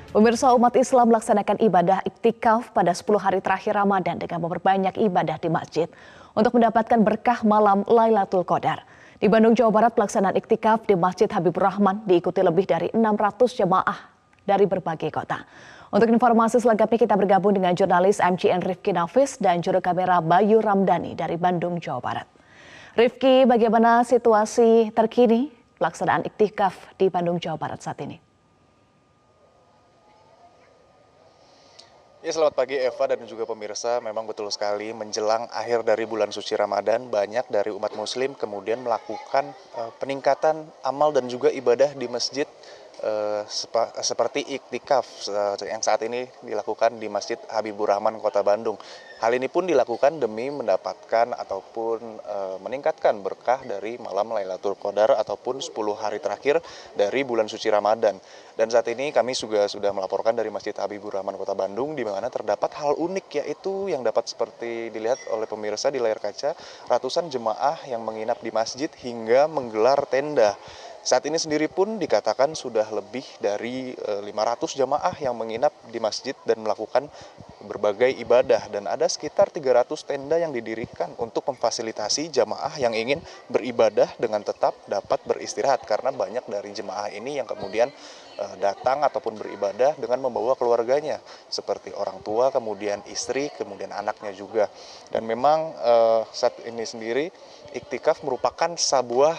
Pemirsa, umat Islam melaksanakan ibadah iktikaf pada 10 hari terakhir Ramadan dengan memperbanyak ibadah di masjid untuk mendapatkan berkah malam Lailatul Qadar. Di Bandung, Jawa Barat, pelaksanaan iktikaf di Masjid Habibur Rahman diikuti lebih dari 600 jemaah dari berbagai kota. Untuk informasi selengkapnya kita bergabung dengan jurnalis MCN Rifki Nafis dan juru kamera Bayu Ramdhani dari Bandung, Jawa Barat. Rifki, bagaimana situasi terkini pelaksanaan iktikaf di Bandung, Jawa Barat saat ini? Ya, selamat pagi Eva dan juga pemirsa. Memang betul sekali menjelang akhir dari bulan suci Ramadan, banyak dari umat muslim kemudian melakukan peningkatan amal dan juga ibadah di masjid seperti iktikaf yang saat ini dilakukan di Masjid Habibur Rahman, Kota Bandung. Hal ini pun dilakukan demi mendapatkan ataupun meningkatkan berkah dari malam Lailatul Qadar ataupun 10 hari terakhir dari bulan suci Ramadan. Dan saat ini kami juga sudah melaporkan dari Masjid Habibur Rahman, Kota Bandung, di mana terdapat hal unik, yaitu yang dapat seperti dilihat oleh pemirsa di layar kaca, ratusan jemaah yang menginap di masjid hingga menggelar tenda. Saat ini sendiri pun dikatakan sudah lebih dari 500 jamaah yang menginap di masjid dan melakukan berbagai ibadah, dan ada sekitar 300 tenda yang didirikan untuk memfasilitasi jamaah yang ingin beribadah dengan tetap dapat beristirahat, karena banyak dari jemaah ini yang kemudian datang ataupun beribadah dengan membawa keluarganya seperti orang tua, kemudian istri, kemudian anaknya juga. Dan memang saat ini sendiri iktikaf merupakan sebuah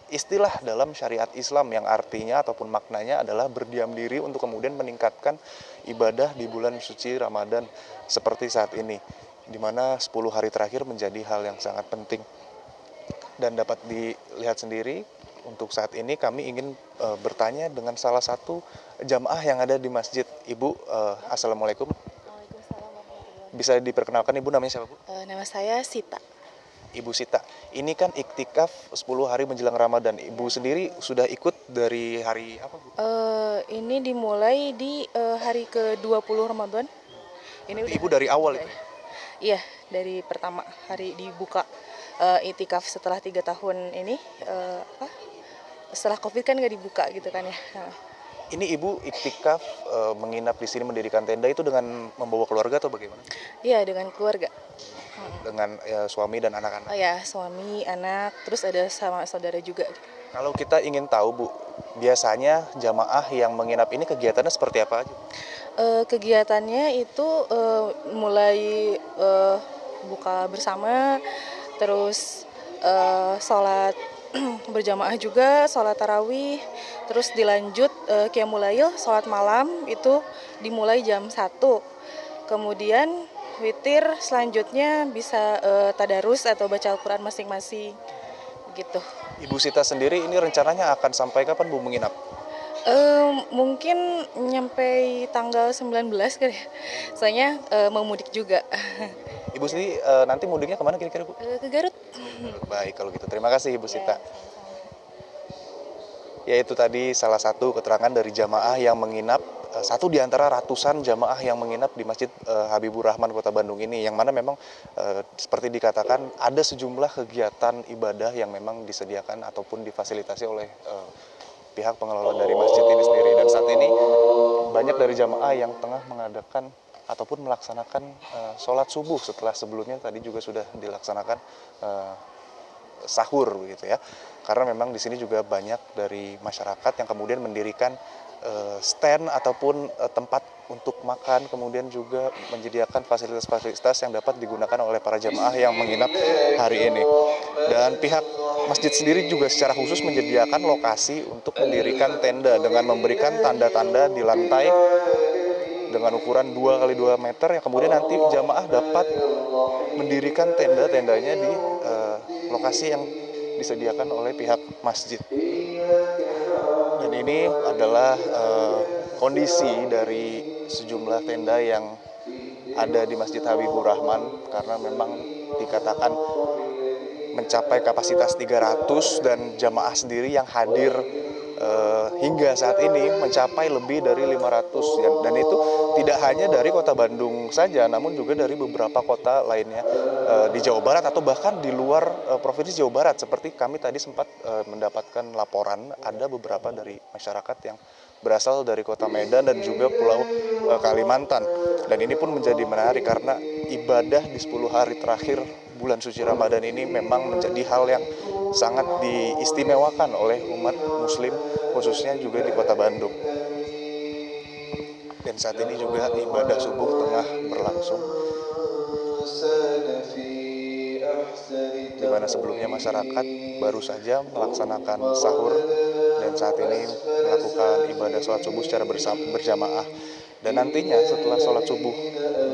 istilah dalam syariat Islam yang artinya ataupun maknanya adalah berdiam diri untuk kemudian meningkatkan ibadah di bulan suci Ramadan seperti saat ini, di mana 10 hari terakhir menjadi hal yang sangat penting. Dan dapat dilihat sendiri, untuk saat ini kami ingin bertanya dengan salah satu jamaah yang ada di masjid. Ibu, Assalamualaikum. Waalaikumsalam warahmatullahi. Bisa diperkenalkan Ibu, namanya siapa Bu? Nama saya Sita. Ibu Sita, ini kan iktikaf 10 hari menjelang Ramadan. Ibu sendiri sudah ikut dari hari apa, Bu? Ini dimulai di hari ke-20 Ramadan. Ini Ibu dari awal itu? Iya, dari pertama hari dibuka iktikaf setelah 3 tahun ini. Setelah COVID kan nggak dibuka gitu kan ya. Ini Ibu iktikaf menginap di sini mendirikan tenda itu dengan membawa keluarga atau bagaimana? Iya, dengan keluarga. Dengan suami dan anak-anak. Oh ya, suami, anak, terus ada sama saudara juga. Kalau kita ingin tahu Bu, biasanya jamaah yang menginap ini kegiatannya seperti apa aja? Kegiatannya itu mulai buka bersama, terus sholat berjamaah juga, sholat tarawih, terus dilanjut qiyamul lail, sholat malam itu dimulai jam 1. Kemudian witir selanjutnya bisa tadarus atau baca Al-Quran masing-masing gitu. Ibu Sita sendiri ini rencananya akan sampai kapan Bu menginap? Mungkin nyampe tanggal 19 kali ya. Soalnya mau mudik juga. Ibu sendiri nanti mudiknya kemana kira-kira Bu? Ke Garut. Baik kalau gitu, terima kasih Ibu Sita. Yaitu tadi salah satu keterangan dari jamaah yang menginap, satu di antara ratusan jamaah yang menginap di Masjid Habibur Rahman, Kota Bandung ini, yang mana memang seperti dikatakan ada sejumlah kegiatan ibadah yang memang disediakan ataupun difasilitasi oleh pihak pengelola dari masjid ini sendiri. Dan saat ini banyak dari jamaah yang tengah mengadakan ataupun melaksanakan sholat subuh setelah sebelumnya tadi juga sudah dilaksanakan sahur begitu ya. Karena memang di sini juga banyak dari masyarakat yang kemudian mendirikan stand ataupun tempat untuk makan, kemudian juga menyediakan fasilitas-fasilitas yang dapat digunakan oleh para jamaah yang menginap hari ini. Dan pihak masjid sendiri juga secara khusus menyediakan lokasi untuk mendirikan tenda dengan memberikan tanda-tanda di lantai dengan ukuran 2x2 meter, yang kemudian nanti jamaah dapat mendirikan tenda-tendanya di lokasi yang disediakan oleh pihak masjid. Dan ini adalah kondisi dari sejumlah tenda yang ada di Masjid Habibur Rahman, karena memang dikatakan mencapai kapasitas 300 dan jamaah sendiri yang hadir hingga saat ini mencapai lebih dari 500, dan itu tidak hanya dari Kota Bandung saja, namun juga dari beberapa kota lainnya di Jawa Barat atau bahkan di luar provinsi Jawa Barat. Seperti kami tadi sempat mendapatkan laporan ada beberapa dari masyarakat yang berasal dari kota Medan dan juga Pulau Kalimantan. Dan ini pun menjadi menarik karena ibadah di 10 hari terakhir bulan suci Ramadan ini memang menjadi hal yang sangat diistimewakan oleh umat muslim, khususnya juga di kota Bandung. Dan saat ini juga ibadah subuh tengah berlangsung, di mana sebelumnya masyarakat baru saja melaksanakan sahur dan saat ini melakukan ibadah sholat subuh secara berjamaah. Dan nantinya setelah sholat subuh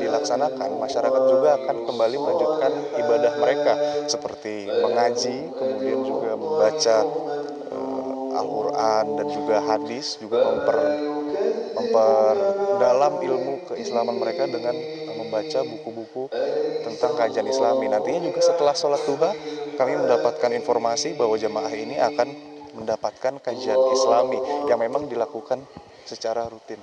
dilaksanakan, masyarakat juga akan kembali melanjutkan ibadah mereka seperti mengaji, kemudian juga membaca Al-Quran dan juga hadis, juga memperdalam ilmu keislaman mereka dengan membaca buku-buku tentang kajian Islami. Nantinya juga setelah sholat duha, kami mendapatkan informasi bahwa jamaah ini akan mendapatkan kajian Islami yang memang dilakukan secara rutin.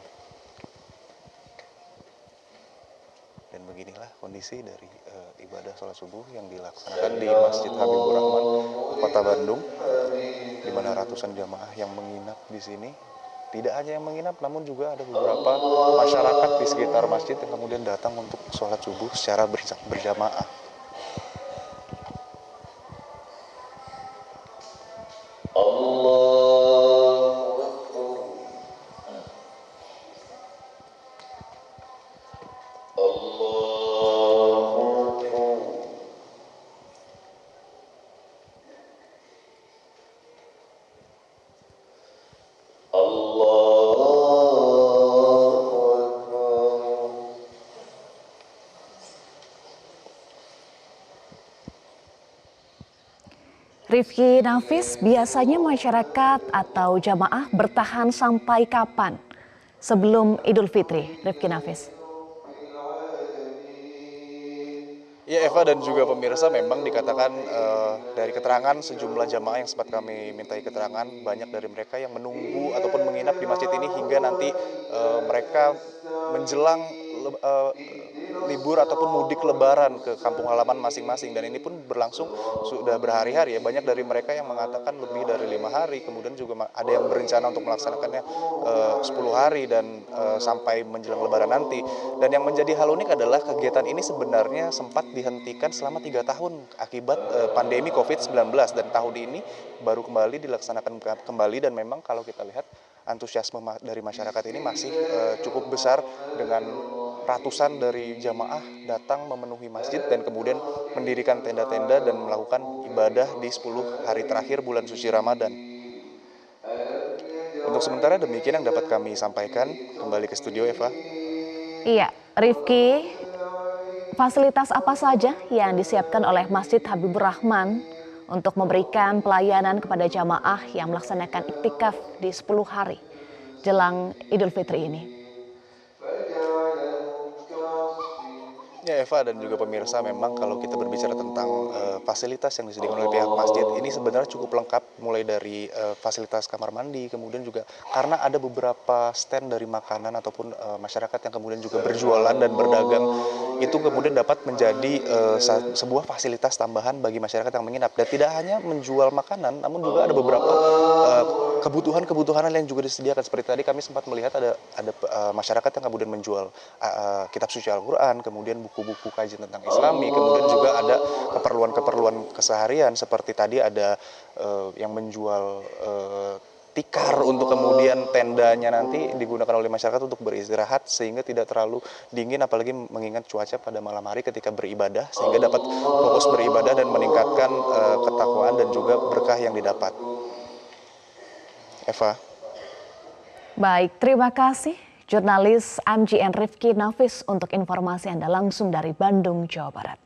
Dan beginilah kondisi dari ibadah sholat subuh yang dilaksanakan di Masjid Habibur Rahman, Kota Bandung, di mana ratusan jamaah yang menginap di sini. Tidak hanya yang menginap, namun juga ada beberapa masyarakat di sekitar masjid yang kemudian datang untuk sholat subuh secara berjamaah. Rifki Nafis, biasanya masyarakat atau jamaah bertahan sampai kapan sebelum Idul Fitri, Rifki Nafis? Ya Eva dan juga pemirsa, memang dikatakan dari keterangan sejumlah jamaah yang sempat kami mintai keterangan, banyak dari mereka yang menunggu ataupun menginap di masjid ini hingga nanti mereka menjelang libur ataupun mudik lebaran ke kampung halaman masing-masing. Dan ini pun berlangsung sudah berhari-hari ya. Banyak dari mereka yang mengatakan lebih dari 5 hari, kemudian juga ada yang berencana untuk melaksanakannya 10 hari dan sampai menjelang lebaran nanti. Dan yang menjadi hal unik adalah kegiatan ini sebenarnya sempat dihentikan selama 3 tahun akibat pandemi COVID-19, dan tahun ini baru kembali dilaksanakan kembali. Dan memang kalau kita lihat antusiasme dari masyarakat ini masih cukup besar, dengan ratusan dari jamaah datang memenuhi masjid dan kemudian mendirikan tenda-tenda dan melakukan ibadah di 10 hari terakhir bulan suci Ramadan. Untuk sementara demikian yang dapat kami sampaikan. Kembali ke studio, Eva. Iya, Rifki, fasilitas apa saja yang disiapkan oleh Masjid Habibur Rahman untuk memberikan pelayanan kepada jamaah yang melaksanakan iktikaf di 10 hari jelang Idul Fitri ini? Ya Eva dan juga pemirsa, memang kalau kita berbicara tentang fasilitas yang disediakan oleh pihak masjid ini sebenarnya cukup lengkap, mulai dari fasilitas kamar mandi, kemudian juga karena ada beberapa stand dari makanan ataupun masyarakat yang kemudian juga berjualan dan berdagang, itu kemudian dapat menjadi sebuah fasilitas tambahan bagi masyarakat yang menginap. Dan tidak hanya menjual makanan, namun juga ada beberapa kebutuhan-kebutuhan yang juga disediakan. Seperti tadi kami sempat melihat ada masyarakat yang kemudian menjual kitab suci Al-Quran, kemudian buku-buku kajian tentang Islami, kemudian juga ada keperluan-keperluan keseharian, seperti tadi ada yang menjual tikar untuk kemudian tendanya nanti digunakan oleh masyarakat untuk beristirahat sehingga tidak terlalu dingin, apalagi mengingat cuaca pada malam hari ketika beribadah, sehingga dapat fokus beribadah dan meningkatkan ketakwaan dan juga berkah yang didapat. Eva. Baik, terima kasih jurnalis MGN Rifki Nafis untuk informasi Anda langsung dari Bandung, Jawa Barat.